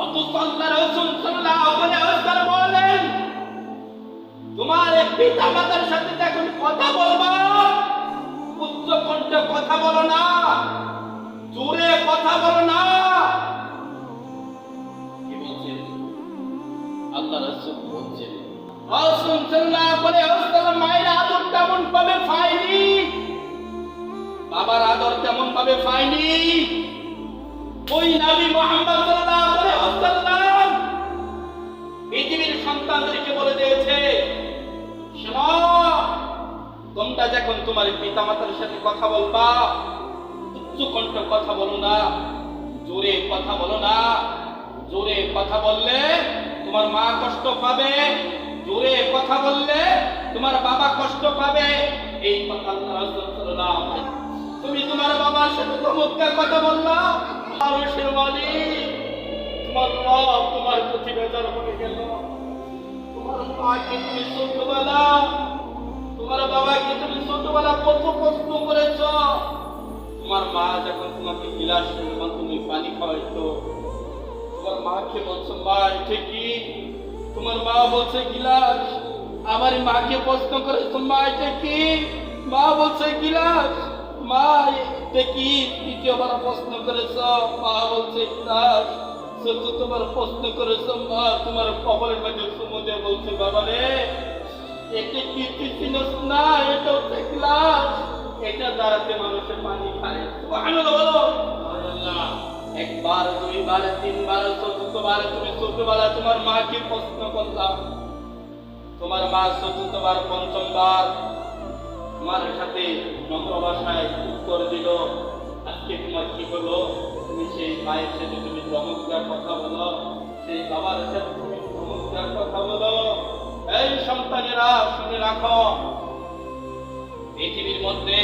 অথচ আল্লাহ রাসূল সাল্লাল্লাহু আলাইহি ওয়াসাল্লাম বলেন, তোমার পিতা মাতার সাথে যখন কথা বলবা, উচ্চ কণ্ঠে কথা বলো না, জোরে কথা বলো না। কি বলছেন আল্লাহ রাসূল? বলছেন রাসূল সাল্লাল্লাহু আলাইহি ওয়াসাল্লাম মায়ের আদর তেমন ভাবে পায়নি, বাবার আদর তেমন ভাবে পায়নি। ওই নবী মুহাম্মদ সাল্লাল্লাহু আলাইহি ওয়াসাল্লাম পৃথিবীর সন্তানদেরকে বলে দিয়েছে, শোনো, তোমরা যখন তোমার পিতামাতার সাথে কথা বলবা, উচ্চ কণ্ঠে কথা বলো না, জোরে কথা বলো না। জোরে কথা বললে তোমার মা কষ্ট পাবে, জোরে কথা বললে তোমার বাবা কষ্ট পাবে। এই কথা আল্লাহ রাসূল সাল্লাল্লাহু আলাইহি ওয়াসাল্লাম। তুমি তোমার বাবার সাথে চমৎকার কথা বললা, আরশের মালিক তোমার রব তোমার প্রতি বেজার হয়ে গেল। তোমার মাকে তুমি ছোটবেলা, তোমার বাবাকে তুমি ছোটবেলা কত কষ্ট করেছ। তোমার মা যখন তোমাকে গিলাসের মাধ্যমে পানি খাওয়াইতো, তোমার মাকে বলছো, মা এটা কি? তোমার মা বলছে গিলাস। আমার মাকে প্রশ্ন করেছো, মা এটা কি? মা বলছে গিলাস। মা এটা কি? তৃতীয়বার প্রশ্ন করেছ, মা বলছে গিলাস। চতুর্থবার প্রশ্ন করেছ, মা তোমার কপালের মধ্যে চুমু দিয়ে বলছে, বাবা রে এটা কি তুই চিনস না? এটা হচ্ছে গ্লাস, এটা দ্বারাতে মানুষের পানি খায়। সুবহানাল্লাহ বলো। একবার, দুইবার, তিনবার, চতুর্থবার তুমি ছোটবেলা তোমার মাকে প্রশ্ন করলাম, তোমার মা চতুর্থবার, পঞ্চমবার তোমার সাথে নম্র ভাষায় উত্তর দিল। আজকে তোমার কি হলো? তুমি সেই মায়ের সাথে তুমি চমৎকার কথা বলো, সেই বাবার সাথে তুমি চমৎকার কথা বলো। এই সন্তানেরা শুনে রাখো, পৃথিবীর মধ্যে